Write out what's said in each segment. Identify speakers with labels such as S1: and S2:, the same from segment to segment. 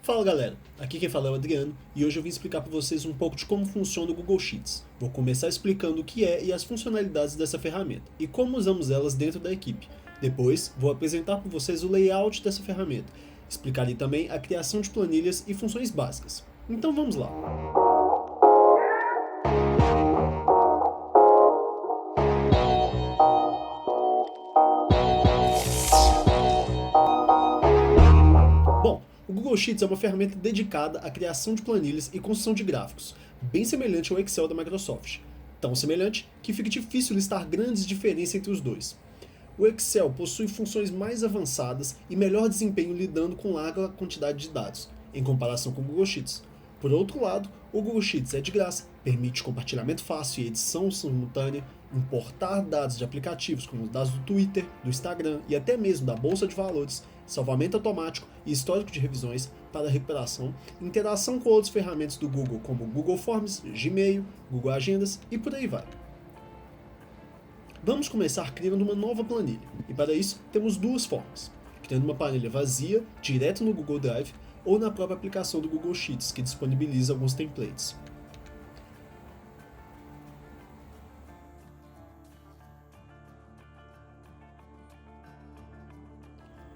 S1: Fala galera, aqui quem fala é o Adriano e hoje eu vim explicar para vocês um pouco de como funciona o Google Sheets. Vou começar explicando o que é e as funcionalidades dessa ferramenta e como usamos elas dentro da equipe. Depois vou apresentar para vocês o layout dessa ferramenta, explicarei também a criação de planilhas e funções básicas. Então vamos lá. Bom, o Google Sheets é uma ferramenta dedicada à criação de planilhas e construção de gráficos, bem semelhante ao Excel da Microsoft. Tão semelhante que fica difícil listar grandes diferenças entre os dois. O Excel possui funções mais avançadas e melhor desempenho lidando com larga quantidade de dados, em comparação com o Google Sheets. Por outro lado, o Google Sheets é de graça, permite compartilhamento fácil e edição simultânea, importar dados de aplicativos como os dados do Twitter, do Instagram e até mesmo da Bolsa de Valores, salvamento automático e histórico de revisões para recuperação, interação com outras ferramentas do Google como Google Forms, Gmail, Google Agendas e por aí vai. Vamos começar criando uma nova planilha, e para isso temos duas formas: criando uma planilha vazia, direto no Google Drive, ou na própria aplicação do Google Sheets, que disponibiliza alguns templates.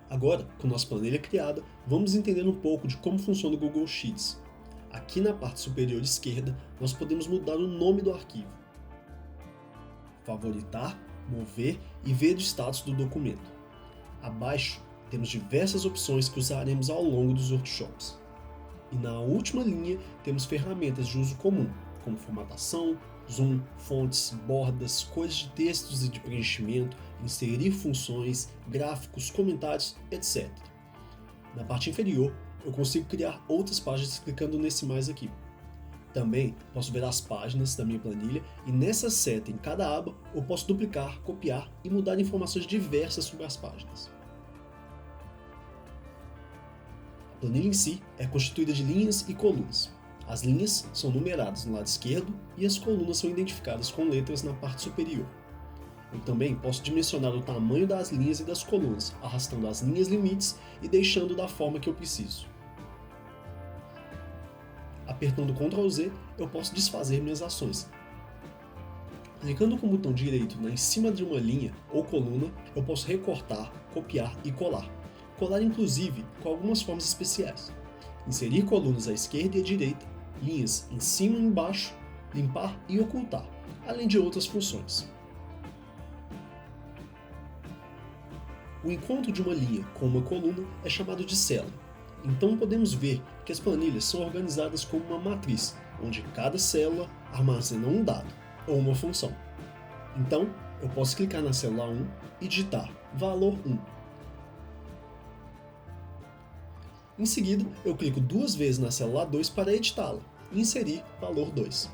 S1: Agora, com nossa planilha criada, vamos entender um pouco de como funciona o Google Sheets. Aqui na parte superior esquerda, nós podemos mudar o nome do arquivo, favoritar, mover e ver o status do documento. Abaixo, temos diversas opções que usaremos ao longo dos workshops. E na última linha, temos ferramentas de uso comum, como formatação, zoom, fontes, bordas, cores de textos e de preenchimento, inserir funções, gráficos, comentários, etc. Na parte inferior, eu consigo criar outras páginas clicando nesse mais aqui. Também posso ver as páginas da minha planilha e nessa seta em cada aba eu posso duplicar, copiar e mudar informações diversas sobre as páginas. A planilha em si é constituída de linhas e colunas. As linhas são numeradas no lado esquerdo e as colunas são identificadas com letras na parte superior. Eu também posso dimensionar o tamanho das linhas e das colunas, arrastando as linhas limites e deixando da forma que eu preciso. Apertando Ctrl Z, eu posso desfazer minhas ações. Clicando com o botão direito em cima de uma linha ou coluna, eu posso recortar, copiar e colar. Colar inclusive com algumas formas especiais. Inserir colunas à esquerda e à direita, linhas em cima e embaixo, limpar e ocultar, além de outras funções. O encontro de uma linha com uma coluna é chamado de célula. Então podemos ver que as planilhas são organizadas como uma matriz, onde cada célula armazena um dado, ou uma função. Então, eu posso clicar na célula 1 e digitar valor 1. Em seguida, eu clico duas vezes na célula 2 para editá-la e inserir valor 2.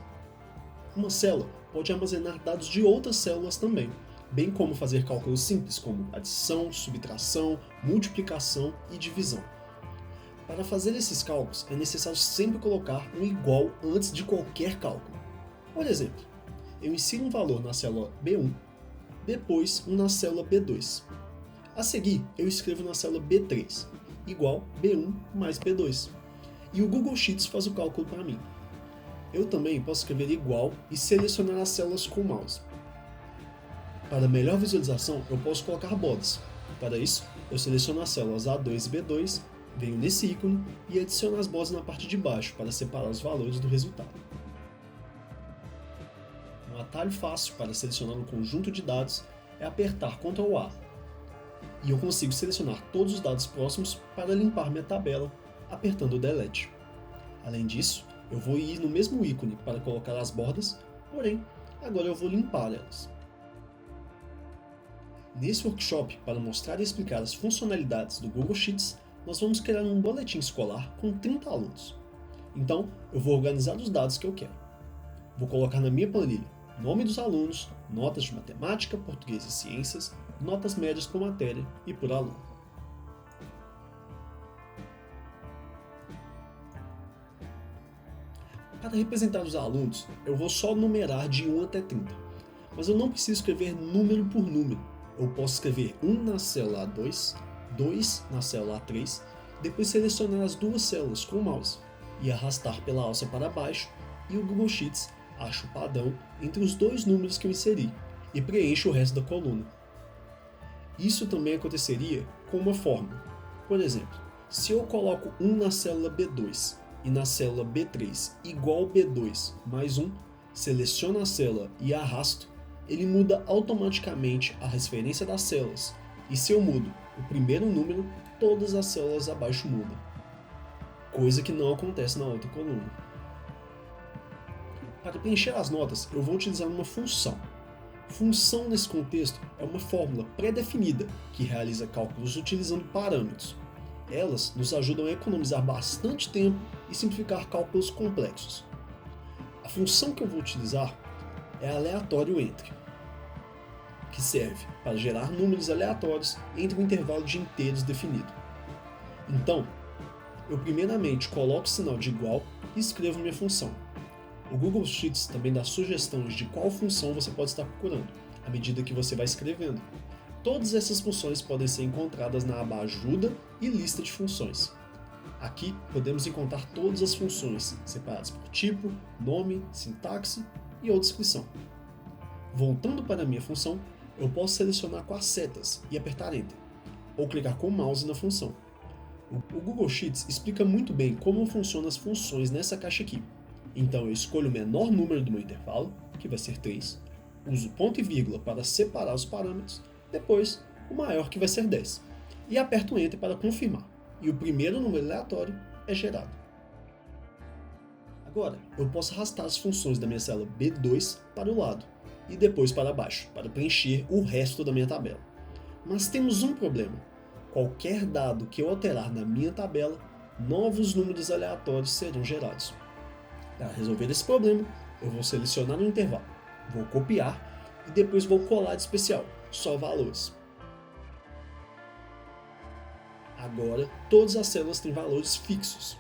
S1: Uma célula pode armazenar dados de outras células também, bem como fazer cálculos simples como adição, subtração, multiplicação e divisão. Para fazer esses cálculos, é necessário sempre colocar um igual antes de qualquer cálculo. Por exemplo, eu insiro um valor na célula B1, depois um na célula B2. A seguir, eu escrevo na célula B3, igual B1 mais B2. E o Google Sheets faz o cálculo para mim. Eu também posso escrever igual e selecionar as células com o mouse. Para melhor visualização, eu posso colocar bordas. Para isso, eu seleciono as células A2 e B2, venho nesse ícone e adiciono as bordas na parte de baixo para separar os valores do resultado. Um atalho fácil para selecionar um conjunto de dados é apertar Ctrl A. E eu consigo selecionar todos os dados próximos para limpar minha tabela, apertando o Delete. Além disso, eu vou ir no mesmo ícone para colocar as bordas, porém, agora eu vou limpar elas. Nesse workshop, para mostrar e explicar as funcionalidades do Google Sheets, nós vamos criar um boletim escolar com 30 alunos. Então, eu vou organizar os dados que eu quero. Vou colocar na minha planilha nome dos alunos, notas de matemática, português e ciências, notas médias por matéria e por aluno. Para representar os alunos, eu vou só numerar de 1 até 30. Mas eu não preciso escrever número por número. Eu posso escrever 1 na célula A2, 2 na célula A3, Depois selecionar as duas células com o mouse e arrastar pela alça para baixo, e o Google Sheets acha o padrão entre os dois números que eu inseri e preenche o resto da coluna. Isso também aconteceria com uma fórmula. Por exemplo, se eu coloco 1 na célula B2 e na célula B3 igual B2 mais 1, seleciono a célula e arrasto, ele muda automaticamente a referência das células, e se eu mudo o primeiro número, todas as células abaixo mudam. Coisa que não acontece na outra coluna. Para preencher as notas, eu vou utilizar uma função. Função nesse contexto é uma fórmula pré-definida que realiza cálculos utilizando parâmetros. Elas nos ajudam a economizar bastante tempo e simplificar cálculos complexos. A função que eu vou utilizar é aleatório entre, que serve para gerar números aleatórios entre um intervalo de inteiros definido. Então, eu primeiramente coloco o sinal de igual e escrevo minha função. O Google Sheets também dá sugestões de qual função você pode estar procurando, à medida que você vai escrevendo. Todas essas funções podem ser encontradas na aba Ajuda e Lista de Funções. Aqui podemos encontrar todas as funções, separadas por tipo, nome, sintaxe ou descrição. Voltando para a minha função, eu posso selecionar com as setas e apertar Enter, ou clicar com o mouse na função. O Google Sheets explica muito bem como funcionam as funções nessa caixa aqui. Então eu escolho o menor número do meu intervalo, que vai ser 3, uso ponto e vírgula para separar os parâmetros, depois o maior, que vai ser 10, e aperto Enter para confirmar, e o primeiro número aleatório é gerado. Agora, eu posso arrastar as funções da minha célula B2 para o lado, e depois para baixo, para preencher o resto da minha tabela. Mas temos um problema. Qualquer dado que eu alterar na minha tabela, novos números aleatórios serão gerados. Para resolver esse problema, eu vou selecionar um intervalo, vou copiar e depois vou colar de especial, só valores. Agora, todas as células têm valores fixos.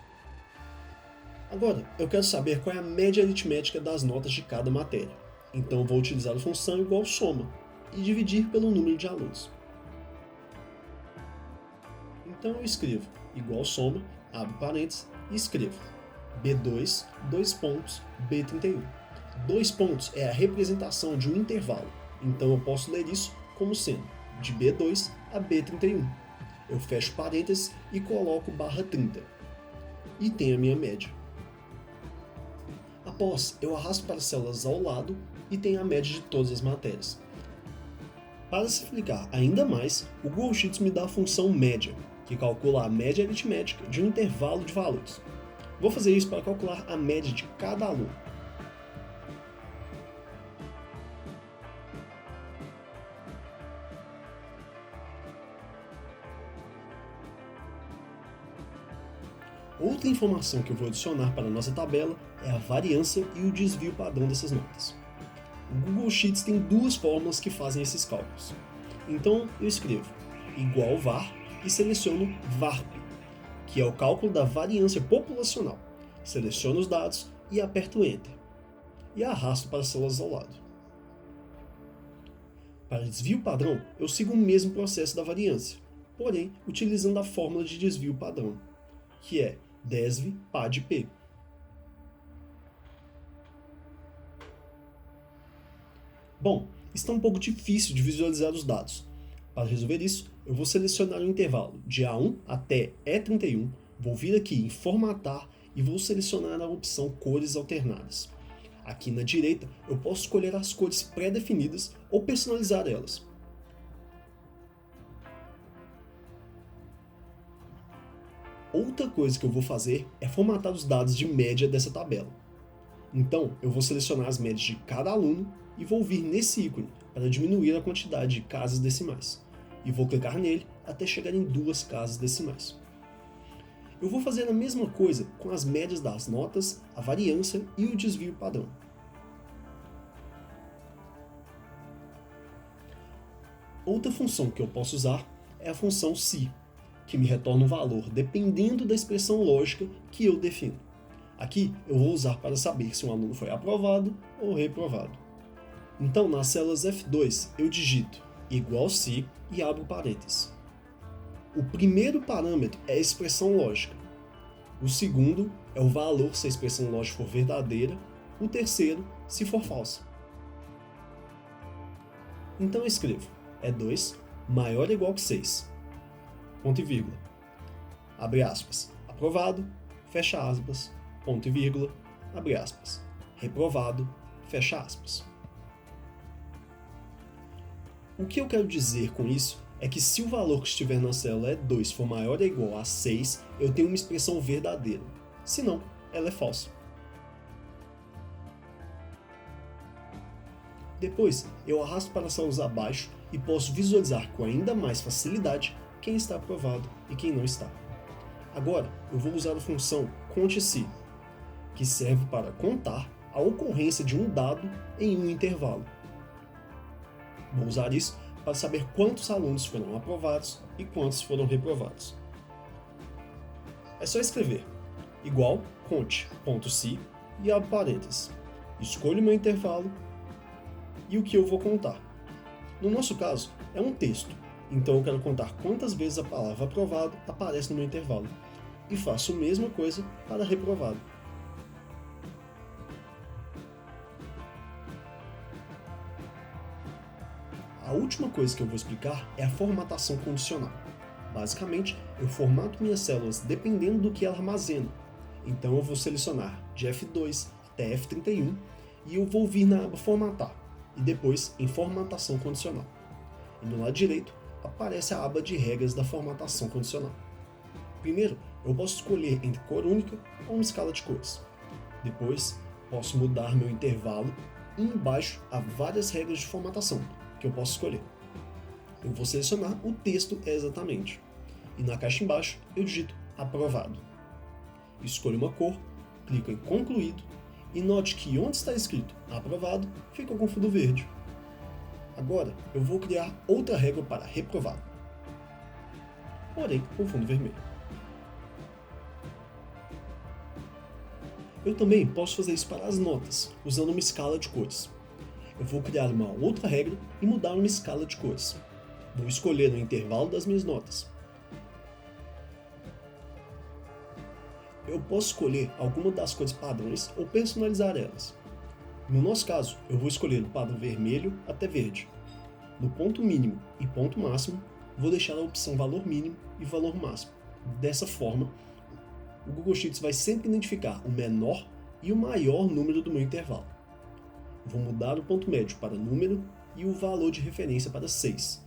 S1: Agora, eu quero saber qual é a média aritmética das notas de cada matéria. Então, vou utilizar a função igual soma e dividir pelo número de alunos. Então, eu escrevo igual soma, abro parênteses e escrevo B2, 2 pontos, B31. 2 pontos é a representação de um intervalo, então eu posso ler isso como sendo de B2 a B31. Eu fecho parênteses e coloco barra 30. E tenho a minha média. Após, eu arrasto para as células ao lado e tenho a média de todas as matérias. Para simplificar ainda mais, o Google Sheets me dá a função média, que calcula a média aritmética de um intervalo de valores. Vou fazer isso para calcular a média de cada aluno. Outra informação que eu vou adicionar para a nossa tabela é a variância e o desvio padrão dessas notas. O Google Sheets tem duas fórmulas que fazem esses cálculos. Então eu escrevo igual var e seleciono varp, que é o cálculo da variância populacional. Seleciono os dados e aperto Enter. E arrasto para as células ao lado. Para desvio padrão, eu sigo o mesmo processo da variância, porém utilizando a fórmula de desvio padrão, que é desv pad p. Bom, está um pouco difícil de visualizar os dados. Para resolver isso, eu vou selecionar o intervalo de A1 até E31, vou vir aqui em Formatar e vou selecionar a opção Cores Alternadas. Aqui na direita, eu posso escolher as cores pré-definidas ou personalizar elas. Outra coisa que eu vou fazer é formatar os dados de média dessa tabela. Então, eu vou selecionar as médias de cada aluno e vou vir nesse ícone para diminuir a quantidade de casas decimais. E vou clicar nele até chegar em 2 casas decimais. Eu vou fazer a mesma coisa com as médias das notas, a variância e o desvio padrão. Outra função que eu posso usar é a função se, que me retorna um valor dependendo da expressão lógica que eu defino. Aqui eu vou usar para saber se um aluno foi aprovado ou reprovado. Então, nas células F2, eu digito igual se e abro parênteses. O primeiro parâmetro é a expressão lógica. O segundo é o valor se a expressão lógica for verdadeira. O terceiro, se for falsa. Então eu escrevo E2 maior ou igual que 6. Ponto e vírgula. Abre aspas. Aprovado. Fecha aspas. Ponto e vírgula. Abre aspas. Reprovado. Fecha aspas. O que eu quero dizer com isso é que se o valor que estiver na célula E2 for maior ou igual a 6, eu tenho uma expressão verdadeira. Se não, ela é falsa. Depois, eu arrasto para as células abaixo e posso visualizar com ainda mais facilidade quem está aprovado e quem não está. Agora, eu vou usar a função conte-se, que serve para contar a ocorrência de um dado em um intervalo. Vou usar isso para saber quantos alunos foram aprovados e quantos foram reprovados. É só escrever igual conte.se e abro parênteses. Escolho meu intervalo e o que eu vou contar. No nosso caso, é um texto, então eu quero contar quantas vezes a palavra aprovado aparece no meu intervalo. E faço a mesma coisa para reprovado. A última coisa que eu vou explicar é a formatação condicional. Basicamente, eu formato minhas células dependendo do que ela armazena. Então eu vou selecionar de F2 até F31 e eu vou vir na aba Formatar e depois em Formatação Condicional. E no lado direito aparece a aba de regras da formatação condicional. Primeiro, eu posso escolher entre cor única ou uma escala de cores. Depois, posso mudar meu intervalo e embaixo há várias regras de formatação que eu posso escolher. Eu vou selecionar o texto exatamente. E na caixa embaixo eu digito aprovado. Escolho uma cor, clico em concluído e note que onde está escrito aprovado fica com fundo verde. Agora eu vou criar outra regra para reprovado, porém com fundo vermelho. Eu também posso fazer isso para as notas, usando uma escala de cores. Eu vou criar uma outra regra e mudar uma escala de cores. Vou escolher o intervalo das minhas notas. Eu posso escolher alguma das cores padrões ou personalizar elas. No nosso caso, eu vou escolher do padrão vermelho até verde. No ponto mínimo e ponto máximo, vou deixar a opção valor mínimo e valor máximo. Dessa forma, o Google Sheets vai sempre identificar o menor e o maior número do meu intervalo. Vou mudar o ponto médio para número e o valor de referência para 6,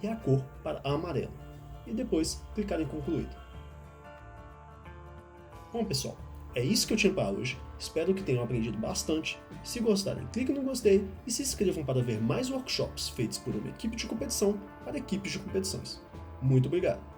S1: e a cor para amarelo, e depois clicar em concluído. Bom pessoal, é isso que eu tinha para hoje, espero que tenham aprendido bastante. Se gostarem, cliquem no gostei e se inscrevam para ver mais workshops feitos por uma equipe de competição para equipes de competições. Muito obrigado!